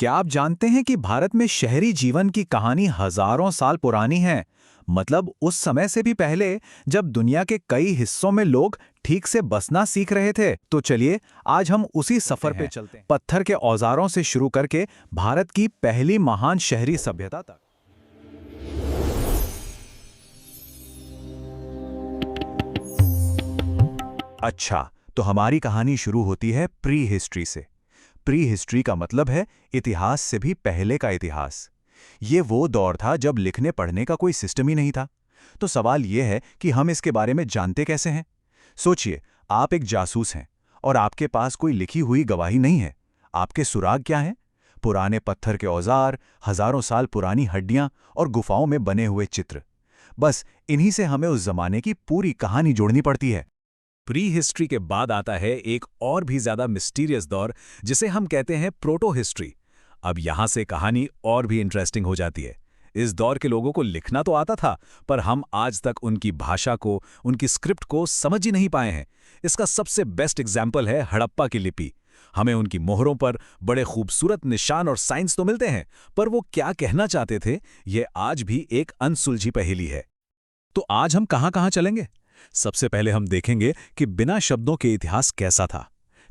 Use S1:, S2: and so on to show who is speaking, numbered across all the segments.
S1: क्या आप जानते हैं कि भारत में शहरी जीवन की कहानी हजारों साल पुरानी है? मतलब उस समय से भी पहले, जब दुनिया के कई हिस्सों में लोग ठीक से बसना सीख रहे थे। तो चलिए आज हम उसी सफर पे चलते हैं, पत्थर के औजारों से शुरू करके भारत की पहली महान शहरी सभ्यता तक। अच्छा, तो हमारी कहानी शुरू होती है प्री हिस्ट्री से। प्री हिस्ट्री का मतलब है इतिहास से भी पहले का इतिहास। ये वो दौर था जब लिखने पढ़ने का कोई सिस्टम ही नहीं था। तो सवाल यह है कि हम इसके बारे में जानते कैसे हैं? सोचिए, आप एक जासूस हैं और आपके पास कोई लिखी हुई गवाही नहीं है। आपके सुराग क्या हैं? पुराने पत्थर के औजार, हजारों साल पुरानी हड्डियां और गुफाओं में बने हुए चित्र। बस इन्हीं से हमें उस जमाने की पूरी कहानी जोड़नी पड़ती है।
S2: प्री हिस्ट्री के बाद आता है एक और भी ज्यादा मिस्टीरियस दौर, जिसे हम कहते हैं प्रोटो हिस्ट्री। अब यहां से कहानी और भी इंटरेस्टिंग हो जाती है। इस दौर के लोगों को लिखना तो आता था, पर हम आज तक उनकी भाषा को, उनकी स्क्रिप्ट को समझ ही नहीं पाए हैं। इसका सबसे बेस्ट एग्जाम्पल है हड़प्पा की लिपि। हमें उनकी मोहरों पर बड़े खूबसूरत निशान और साइंस तो मिलते हैं, पर वो क्या कहना चाहते थे, ये आज भी एक अनसुलझी पहेली है। तो आज हम कहां कहां चलेंगे? सबसे पहले हम देखेंगे कि बिना शब्दों के इतिहास कैसा था।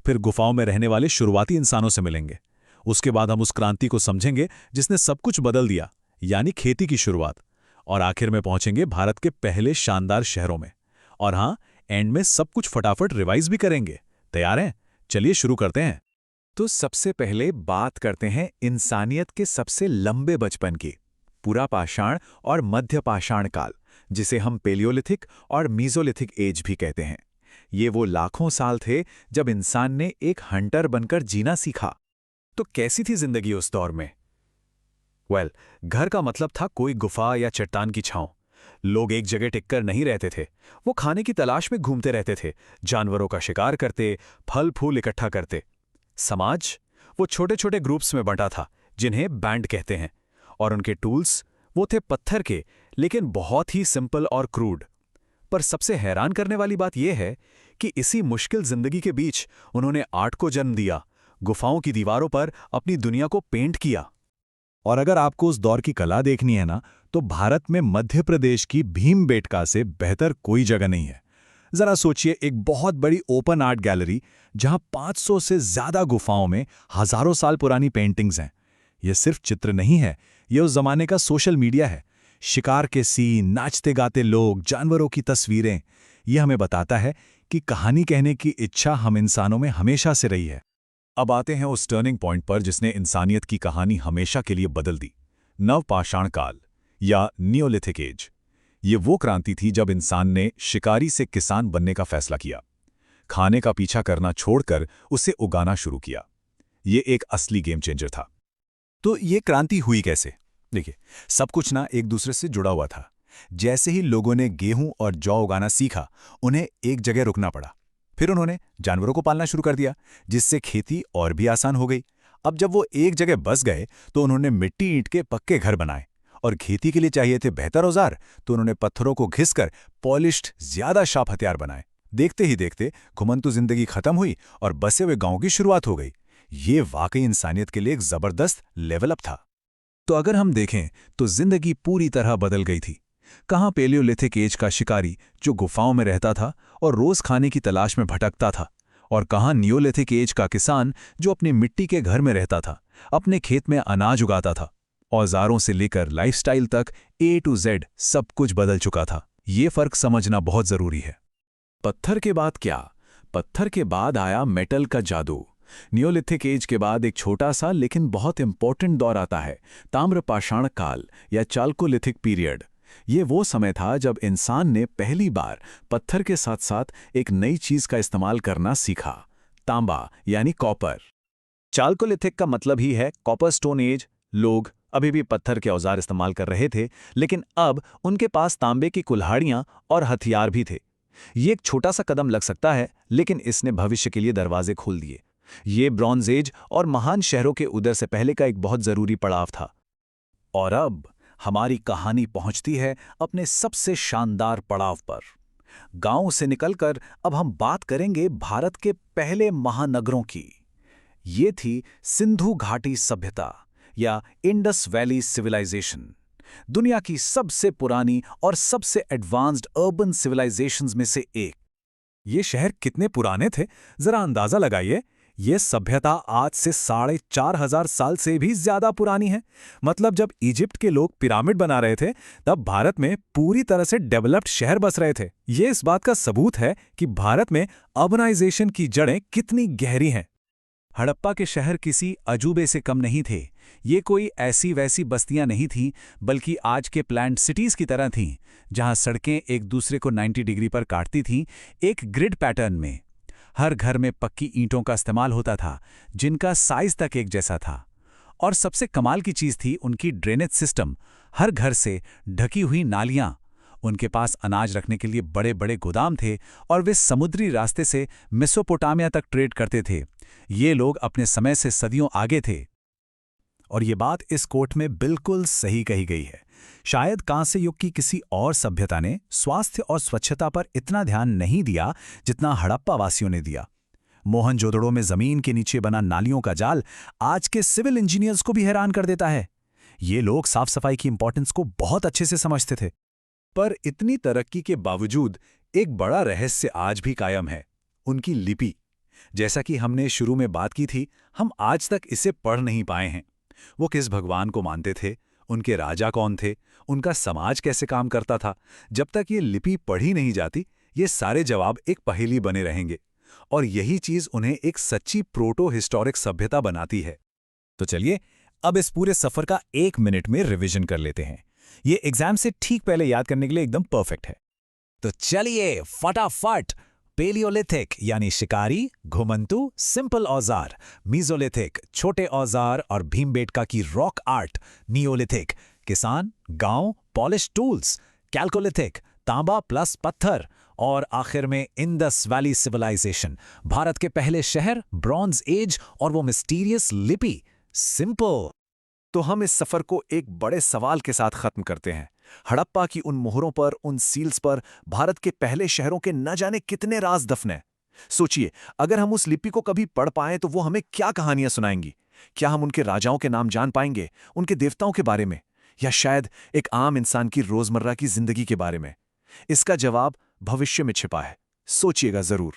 S2: फिर गुफाओं में रहने वाले शुरुआती इंसानों से मिलेंगे। उसके बाद हम उस क्रांति को समझेंगे जिसने सब कुछ बदल दिया, यानी खेती की शुरुआत। और आखिर में पहुंचेंगे भारत के पहले शानदार शहरों में। और हाँ, एंड में सब कुछ फटाफट रिवाइज भी करेंगे। तैयार हैं? चलिए शुरू करते हैं। तो सबसे पहले बात करते हैं इंसानियत के सबसे लंबे बचपन की, पुरा पाषाण और मध्य पाषाण काल, जिसे हम पेलियोलिथिक और मीजोलिथिक एज भी कहते हैं। ये वो लाखों साल थे जब इंसान ने एक हंटर बनकर जीना सीखा। तो कैसी थी जिंदगी उस दौर में? घर का मतलब था कोई गुफा या चट्टान की छांव। लोग एक जगह टिककर नहीं रहते थे। वो खाने की तलाश में घूमते रहते थे, जानवरों का शिकार करते, फल फूल इकट्ठा करते। समाज वो छोटे छोटे ग्रुप्स में बंटा था, जिन्हें बैंड कहते हैं। और उनके टूल्स वो थे पत्थर के, लेकिन बहुत ही सिंपल और क्रूड। पर सबसे हैरान करने वाली बात यह है कि इसी मुश्किल जिंदगी के बीच उन्होंने आर्ट को जन्म दिया, गुफाओं की दीवारों पर अपनी दुनिया को पेंट किया। और अगर आपको उस दौर की कला देखनी है ना, तो भारत में मध्य प्रदेश की भीमबेटका से बेहतर कोई जगह नहीं है। जरा सोचिए, एक बहुत बड़ी ओपन आर्ट गैलरी जहां 500 से ज्यादा गुफाओं में हजारों साल पुरानी पेंटिंग्स हैं। यह सिर्फ चित्र नहीं है, यह उस जमाने का सोशल मीडिया है। शिकार के सीन, नाचते गाते लोग, जानवरों की तस्वीरें। यह हमें बताता है कि कहानी कहने की इच्छा हम इंसानों में हमेशा से रही है। अब आते हैं उस टर्निंग पॉइंट पर जिसने इंसानियत की कहानी हमेशा के लिए बदल दी। नवपाषाण काल या नियोलिथिक एज। ये वो क्रांति थी जब इंसान ने शिकारी से किसान बनने का फैसला किया। खाने का पीछा करना छोड़कर उसे उगाना शुरू किया। ये एक असली गेम चेंजर था। तो ये क्रांति हुई कैसे? देखिए, सब कुछ ना एक दूसरे से जुड़ा हुआ था। जैसे ही लोगों ने गेहूं और जौ उगाना सीखा, उन्हें एक जगह रुकना पड़ा। फिर उन्होंने जानवरों को पालना शुरू कर दिया, जिससे खेती और भी आसान हो गई। अब जब वो एक जगह बस गए, तो उन्होंने मिट्टी ईंट के पक्के घर बनाए। और खेती के लिए चाहिए थे बेहतर औजार, तो उन्होंने पत्थरों को घिसकर पॉलिश्ड, ज्यादा शार्प हथियार बनाए। देखते ही देखते घुमंतु जिंदगी खत्म हुई और बसे हुए गांव की शुरुआत हो गई। ये वाकई इंसानियत के लिए एक जबरदस्त लेवल अप था। तो अगर हम देखें तो जिंदगी पूरी तरह बदल गई थी। कहाँ पेलियोलिथिक एज का शिकारी जो गुफाओं में रहता था और रोज खाने की तलाश में भटकता था, और कहाँ नियोलिथिक एज का किसान जो अपनी मिट्टी के घर में रहता था, अपने खेत में अनाज उगाता था। औजारों से लेकर लाइफस्टाइल तक A to Z सब कुछ बदल चुका था। ये फर्क समझना बहुत जरूरी है। पत्थर के बाद क्या? पत्थर के बाद आया मेटल का जादू। नियोलिथिक एज के बाद एक छोटा सा लेकिन बहुत इंपॉर्टेंट दौर आता है, ताम्रपाषाण काल या चाल्कोलिथिक पीरियड। ये वो समय था जब इंसान ने पहली बार पत्थर के साथ साथ एक नई चीज का इस्तेमाल करना सीखा, तांबा यानी कॉपर। चाल्कोलिथिक का मतलब ही है कॉपर स्टोन एज। लोग अभी भी पत्थर के औजार इस्तेमाल कर रहे थे, लेकिन अब उनके पास तांबे की कुल्हाड़ियां और हथियार भी थे। ये एक छोटा सा कदम लग सकता है, लेकिन इसने भविष्य के लिए दरवाजे खोल दिए। ये ब्रॉन्ज एज और महान शहरों के उदय से पहले का एक बहुत जरूरी पड़ाव था। और अब हमारी कहानी पहुंचती है अपने सबसे शानदार पड़ाव पर। गांव से निकलकर अब हम बात करेंगे भारत के पहले महानगरों की। ये थी सिंधु घाटी सभ्यता या इंडस वैली सिविलाइजेशन, दुनिया की सबसे पुरानी और सबसे एडवांस्ड अर्बन सिविलाइजेशंस में से एक। ये शहर कितने पुराने थे, जरा अंदाजा लगाइए। ये सभ्यता आज से 4,500 साल से भी ज्यादा पुरानी है। मतलब जब इजिप्ट के लोग पिरामिड बना रहे थे, तब भारत में पूरी तरह से डेवलप्ड शहर बस रहे थे। ये इस बात का सबूत है कि भारत में अर्बनाइजेशन की जड़ें कितनी गहरी हैं। हड़प्पा के शहर किसी अजूबे से कम नहीं थे। ये कोई ऐसी वैसी बस्तियां नहीं थीं, बल्कि आज के प्लान्ड सिटीज की तरह थीं, जहां सड़कें एक दूसरे को 90 डिग्री पर काटती थीं, एक ग्रिड पैटर्न में। हर घर में पक्की ईंटों का इस्तेमाल होता था, जिनका साइज तक एक जैसा था। और सबसे कमाल की चीज थी उनकी ड्रेनेज सिस्टम। हर घर से ढकी हुई नालियां। उनके पास अनाज रखने के लिए बड़े बड़े गोदाम थे और वे समुद्री रास्ते से मेसोपोटामिया तक ट्रेड करते थे। ये लोग अपने समय से सदियों आगे थे। और ये बात इस कोट में बिल्कुल सही कही गई है। शायद कांस्य युग की किसी और सभ्यता ने स्वास्थ्य और स्वच्छता पर इतना ध्यान नहीं दिया जितना हड़प्पा वासियों ने दिया। मोहनजोदड़ो में जमीन के नीचे बना नालियों का जाल आज के सिविल इंजीनियर्स को भी हैरान कर देता है। ये लोग साफ सफाई की इंपॉर्टेंस को बहुत अच्छे से समझते थे। पर इतनी तरक्की के बावजूद एक बड़ा रहस्य आज भी कायम है, उनकी लिपि। जैसा कि हमने शुरू में बात की थी, हम आज तक इसे पढ़ नहीं पाए हैं। वो किस भगवान को मानते थे, उनके राजा कौन थे, उनका समाज कैसे काम करता था, जब तक ये लिपि पढ़ी नहीं जाती, ये सारे जवाब एक पहेली बने रहेंगे। और यही चीज उन्हें एक सच्ची प्रोटो हिस्टोरिक सभ्यता बनाती है। तो चलिए अब इस पूरे सफर का 1 मिनट में रिवीजन कर लेते हैं। ये एग्जाम से ठीक पहले याद करने के लिए एकदम परफेक्ट है। तो चलिए फटाफट। पेलियोलिथिक यानी शिकारी, घुमंतु सिंपल औजार, मीजोलिथिक छोटे औजार और भीमबेटका की रॉक आर्ट, नियोलिथिक किसान, गांव, पॉलिश टूल्स, कैल्कोलिथिक तांबा प्लस पत्थर, और आखिर में इंडस वैली सिविलाइजेशन, भारत के पहले शहर, ब्रॉन्ज एज और वो मिस्टीरियस लिपि, सिंपल। तो हम इस सफर को एक बड़े सवाल के साथ खत्म करते हैं। हड़प्पा की उन मोहरों पर, उन सील्स पर भारत के पहले शहरों के न जाने कितने राज दफन हैं। सोचिए, अगर हम उस लिपि को कभी पढ़ पाएं तो वो हमें क्या कहानियां सुनाएंगी। क्या हम उनके राजाओं के नाम जान पाएंगे, उनके देवताओं के बारे में, या शायद एक आम इंसान की रोजमर्रा की जिंदगी के बारे में? इसका जवाब भविष्य में छिपा है। सोचिएगा जरूर।